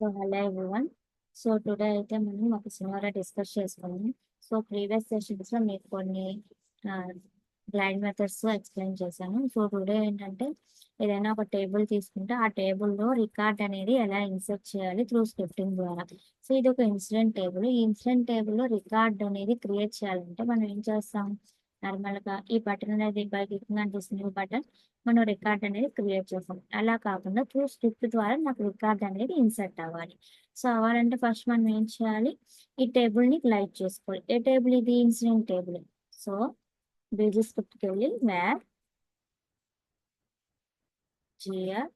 Hello everyone. Today అయితే మనం ఒక సినారియో డిస్కస్ చేసుకున్నాం. ప్రీవియస్ సెషన్స్లో మీకు కొన్ని గ్లైడ్ మెథడ్స్ ఎక్స్ప్లెయిన్ చేశాను. టుడే ఏంటంటే ఏదైనా ఒక టేబుల్ తీసుకుంటే ఆ టేబుల్లో రికార్డ్ అనేది ఎలా ఇన్సర్ట్ చేయాలి త్రూ స్క్రిప్టింగ్ ద్వారా. ఇది ఒక ఇన్సిడెంట్ టేబుల్. ఈ ఇన్సిడెంట్ టేబుల్లో రికార్డ్ అనేది క్రియేట్ చేయాలంటే మనం ఏం చేస్తాం, నార్మల్గా ఈ బటన్ అనేది by clicking and this new button మనం రికార్డ్ అనేది క్రియేట్ చేస్తాం. అలా కాకుండా త్రూ స్క్రిప్ట్ ద్వారా నాకు రికార్డ్ అనేది ఇన్సర్ట్ అవ్వాలి. అవ్వాలంటే ఫస్ట్ మనం ఏం చేయాలి, ఈ టేబుల్ని లైట్ చేసుకోవాలి. ఏ టేబుల్ ఇది? Incident table. బేజీ స్క్రిప్ట్కి వెళ్ళి var GR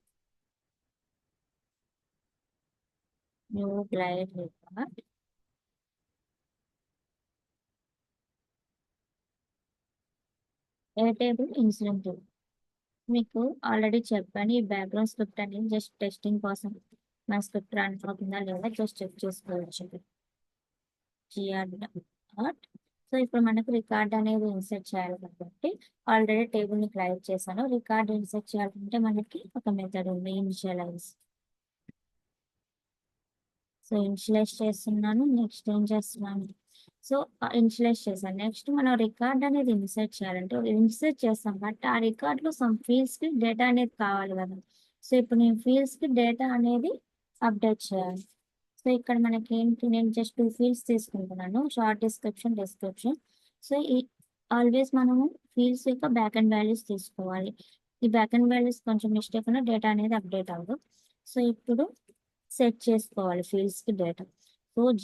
new glide record ఏ టేబుల్? Incident table. మీకు ఆల్రెడీ చెప్పాను, ఈ బ్యాక్గ్రౌండ్ స్క్రిప్ట్ అనేది జస్ట్ టెస్టింగ్ కోసం నా స్క్రిప్ట్ రన్ అవుతుందా లేదా జస్ట్ చెక్ చేసుకోవచ్చు. GR dot. ఇప్పుడు మనకు రికార్డ్ అనేది ఇన్సర్ట్ చేయాలి కాబట్టి ఆల్రెడీ టేబుల్ని క్రియేట్ చేశాను. రికార్డ్ ఇన్సర్ట్ చేయాలంటే మనకి ఒక మెథడ్ ఉంది, ఇనిషియలైజ్. ఇనిషియలైజ్ చేస్తున్నాను. నెక్స్ట్ ఏం చేస్తున్నాను, ఇనిషియలైజ్ చేశాను. నెక్స్ట్ మనం రికార్డ్ అనేది ఇన్సర్ట్ చేయాలంటే ఇన్సర్ట్ చేస్తాం, బట్ ఆ రికార్డ్లో సమ్ ఫీల్డ్స్కి డేటా అనేది కావాలి కదా. ఇప్పుడు నేను ఫీల్డ్స్కి డేటా అనేది అప్డేట్ చేయాలి. ఇక్కడ మనకి ఏంటి, నేను జస్ట్ 2 ఫీల్డ్స్ తీసుకుంటున్నాను, షార్ట్ డిస్క్రిప్షన్, డిస్క్రిప్షన్. ఈ ఆల్వేస్ మనము ఫీల్డ్స్ యొక్క బ్యాక్ అండ్ వాల్యూస్ తీసుకోవాలి. ఈ బ్యాక్ అండ్ వాల్యూస్ కొంచెం మిస్టేక్ ఉన్న డేటా అనేది అప్డేట్ అవ్వదు. ఇప్పుడు సెట్ చేసుకోవాలి ఫీల్డ్స్కి data.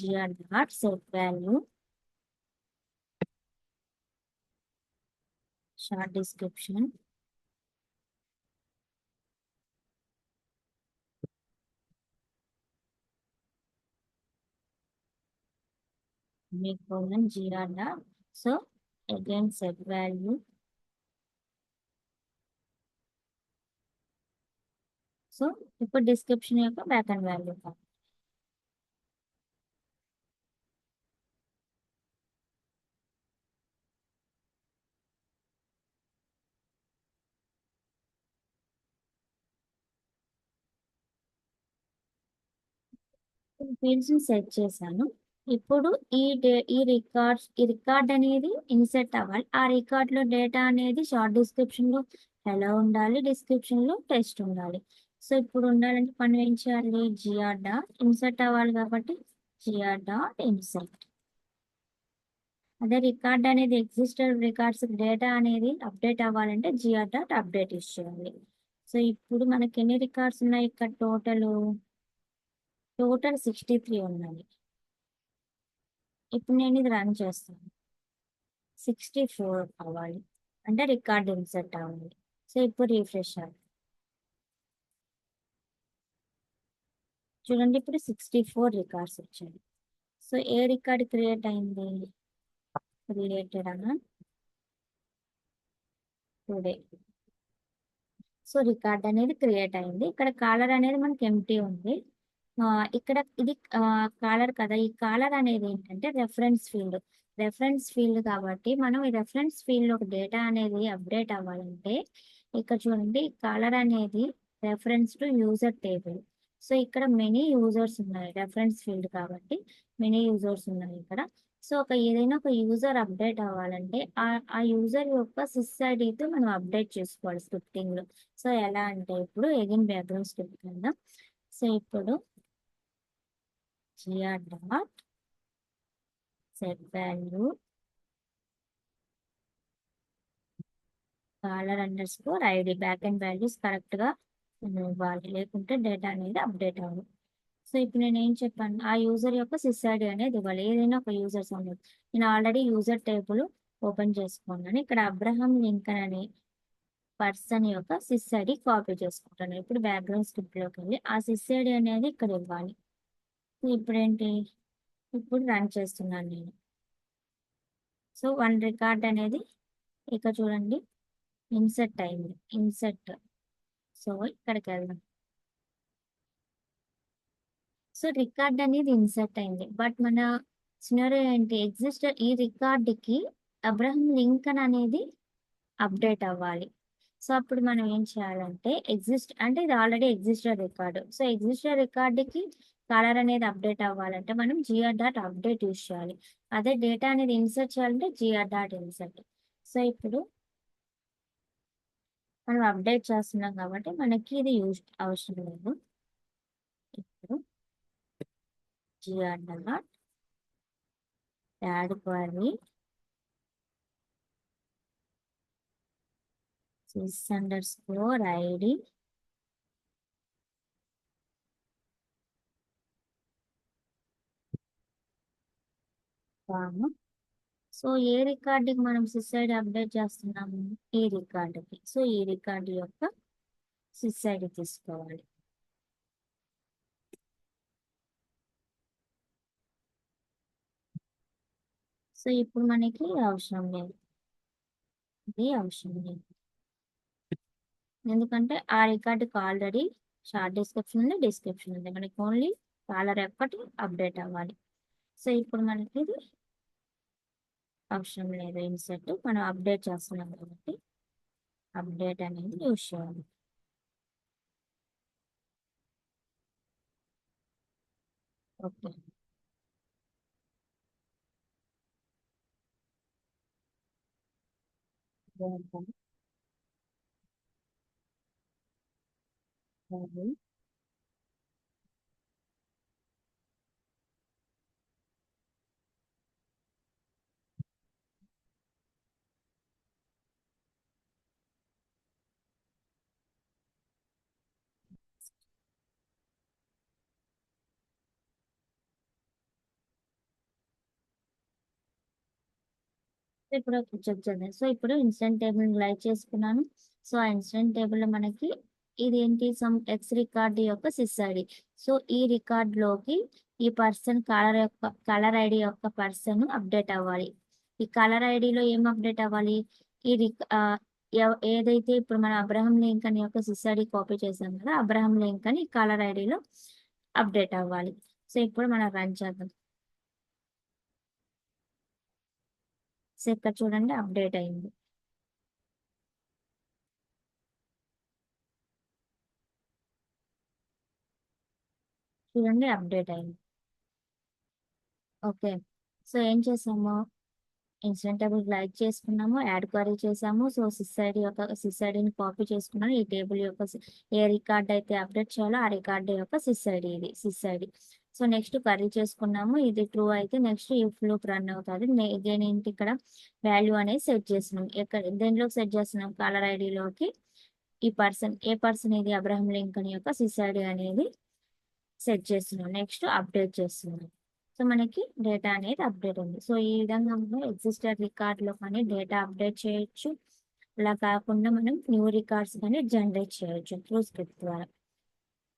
GR dot set value short description GR dot again set value ఇప్పుడు డిస్క్రిప్షన్ యొక్క బ్యాక్ అండ్ వాల్యూ. ఫీల్డ్స్ ని సెట్ చేశాను. ఇప్పుడు ఈ రికార్డ్ అనేది ఇన్సెట్ అవ్వాలి. ఆ రికార్డ్ లో డేటా అనేది షార్ట్ డిస్క్రిప్షన్ లో ఎలా ఉండాలి, డిస్క్రిప్షన్ లో టెస్ట్ ఉండాలి. ఇప్పుడు ఉండాలంటే మనం ఏం చేయాలి, జిఆర్ డాట్ ఇన్సెట్ అవ్వాలి కాబట్టి జిఆర్ డాట్ ఇన్సెట్. అదే రికార్డ్ అనేది ఎగ్జిస్టెడ్ రికార్డ్స్ డేటా అనేది అప్డేట్ అవ్వాలంటే జిఆర్ డాట్ అప్డేట్ ఇచ్చేయాలి. ఇప్పుడు మనకి ఎన్ని రికార్డ్స్ ఉన్నాయి ఇక్కడ? టోటల్ 63 ఉన్నాయి. ఇప్పుడు నేను ఇది రన్ చేస్తాను. 64 అవ్వాలి అంటే రికార్డ్ ఇన్సర్ట్ అవ్వాలి. ఇప్పుడు రీఫ్రెష్ అవ్వాలి. చూడండి, ఇప్పుడు 64 రికార్డ్స్ వచ్చాయి. ఏ రికార్డ్ క్రియేట్ అయింది? క్రియేటెడ్ అన్న టుడే. రికార్డ్ అనేది క్రియేట్ అయింది. ఇక్కడ కాలర్ అనేది మనకి ఎంటీ ఉంది. ఇక్కడ ఇది కాలర్ కదా, ఈ కాలర్ అనేది ఏంటంటే రెఫరెన్స్ ఫీల్డ్ కాబట్టి మనం ఈ రెఫరెన్స్ ఫీల్డ్ లో డేటా అనేది అప్డేట్ అవ్వాలంటే ఇక్కడ చూడండి, కాలర్ అనేది రెఫరెన్స్ టు యూజర్ టేబుల్. ఇక్కడ మెనీ యూజర్స్ ఉన్నాయి, రెఫరెన్స్ ఫీల్డ్ కాబట్టి మెనీ యూజర్స్ ఉన్నాయి ఇక్కడ. ఏదైనా ఒక యూజర్ అప్డేట్ అవ్వాలంటే ఆ యూజర్ యొక్క సిస్ ఐడితో మనం అప్డేట్ చేసుకోవాలి స్క్రిప్టింగ్ లో. ఎలా అంటే ఇప్పుడు ఎగైన్ బ్యాక్గ్రౌండ్ స్క్రిప్ట్ కింద ఇప్పుడు GR dot set value caller under score ID back and values correct గా ఇవ్వాలి, లేకుంటే డేటా అనేది అప్డేట్ అవ్వదు. ఇప్పుడు నేను ఏం చెప్పాను, ఆ యూజర్ యొక్క సిస్ ఐడి అనేది ఇవ్వాలి, ఏదైనా ఒక యూజర్స్ అనేది. నేను ఆల్రెడీ యూజర్ టేబుల్ ఓపెన్ చేసుకున్నాను. ఇక్కడ అబ్రహం లింకన్ అనే పర్సన్ యొక్క సిస్ ఐడి కాపీ చేసుకుంటాను. ఇప్పుడు బ్యాక్గ్రౌండ్ స్క్రిప్ట్ లోకి వెళ్ళి ఆ సిస్ ఐడి అనేది ఇక్కడ ఇవ్వాలి. ఇప్పుడు ఏంటి, ఇప్పుడు రన్ చేస్తున్నాను నేను. 1 రికార్డ్ అనేది ఇక్కడ చూడండి ఇన్సెట్ అయింది. ఇన్సెట్ ఇక్కడికి వెళ్దాం. రికార్డ్ అనేది ఇన్సెట్ అయింది, బట్ మన సినారియో ఏంటి, ఈ రికార్డుకి అబ్రహం లింకన్ అనేది అప్డేట్ అవ్వాలి. అప్పుడు మనం ఏం చేయాలంటే అంటే ఇది ఆల్రెడీ ఎగ్జిస్టెడ్ రికార్డు. ఎగ్జిస్టెడ్ రికార్డుకి కలర్ అనేది అప్డేట్ అవ్వాలంటే మనం జిఆర్ డాట్ అప్డేట్ యూజ్ చేయాలి. అదే డేటా అనేది ఇన్సర్ట్ చేయాలంటే జిఆర్ డాట్ ఇన్సర్ట్. సో ఇప్పుడు మనం అప్డేట్ చేస్తున్నాం కాబట్టి మనకి ఇది యూజ్ అవసరం లేదు. ఇప్పుడు GR dot add query sys_id comma. So ఏ రికార్డుకి మనం సిస్ఐడి అప్డేట్ చేస్తున్నాము? ఈ రికార్డుకి. సో ఈ రికార్డు యొక్క సిస్ఐడి తీసుకోవాలి. సో ఇప్పుడు మనకి అవసరం లేదు, ఇది అవసరం లేదు. ఎందుకంటే ఆ రికార్డుకి ఆల్రెడీ షార్ట్ డిస్క్రిప్షన్ ఉంది, డిస్క్రిప్షన్ ఉంది. మనకి ఓన్లీ కాలర్ ఒక్కటి అప్డేట్ అవ్వాలి. సో ఇప్పుడు మనకి ఇది అవసరం లేదు ఇన్సర్ట్, మనం అప్డేట్ చేస్తున్నాం కాబట్టి అప్డేట్ అనేది యూజ్ చేయాలి. ఓకే, ఇప్పుడు చెక్ చేద్దాం. సో ఇప్పుడు ఇన్స్టెంట్ టేబుల్ లైక్ చేసుకున్నాను. సో ఆ ఇన్స్టెంట్ టేబుల్లో మనకి ఇది ఏంటి, సమ్ ఎక్స్ రికార్డ్ యొక్క సిస్ఐడి. సో ఈ రికార్డ్లోకి ఈ పర్సన్ కలర్ ఐడి యొక్క పర్సన్ అప్డేట్ అవ్వాలి. ఈ కలర్ ఐడిలో ఏం అప్డేట్ అవ్వాలి? ఈ ఏదైతే ఇప్పుడు మనం అబ్రహం లింకన్ యొక్క సిస్ఐడి కాపీ చేసాం కదా, అబ్రహం లింకన్ ఈ కలర్ ఐడిలో అప్డేట్ అవ్వాలి. సో ఇప్పుడు మనం రన్ చేద్దాం. సో ఇక్కడ చూడండి అప్డేట్ అయింది. చూడండి అప్డేట్ అయింది. ఓకే, సో ఏం చేసాము, ఇన్సిడెంట్ టేబుల్ లైక్ చేసుకున్నాము, యాడ్ క్వరీ చేసాము. సో సిస్ఐడిని కాపీ చేసుకున్నాను. ఈ టేబుల్ యొక్క ఏ రికార్డ్ అయితే అప్డేట్ చేయాలో ఆ రికార్డ్ యొక్క సిస్ఐడి, ఇది సిస్ఐడి. సో నెక్స్ట్ క్వరీ చేసుకున్నాము, ఇది ట్రూ అయితే నెక్స్ట్ ఇఫ్ లూప్ రన్ అవుతుంది. అగైన్ ఏంటి ఇక్కడ వాల్యూ అనేది సెట్ చేస్తున్నాం. దేనిలోకి సెట్ చేస్తున్నాం? కాలర్ ఐడిలోకి ఈ ఏ పర్సన్ ఇది అబ్రహం లింకన్ యొక్క సిస్ఐడి అనేది సెట్ చేస్తున్నాం. నెక్స్ట్ అప్డేట్ చేస్తున్నాం. సో మనకి డేటా అనేది అప్డేట్ ఉంది. సో ఈ విధంగా మనం ఎగ్జిస్టర్ రికార్డ్లో కానీ డేటా అప్డేట్ చేయొచ్చు. అలా కాకుండా మనం న్యూ రికార్డ్స్ కానీ జనరేట్ చేయొచ్చు త్రూ స్క్రిప్ట్ ద్వారా.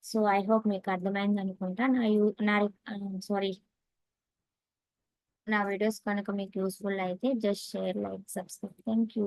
సో ఐ హోప్ మీకు అర్థమైంది అనుకుంటా. నా వీడియోస్ కనుక మీకు యూస్ఫుల్ అయితే just share, like, subscribe. Thank you.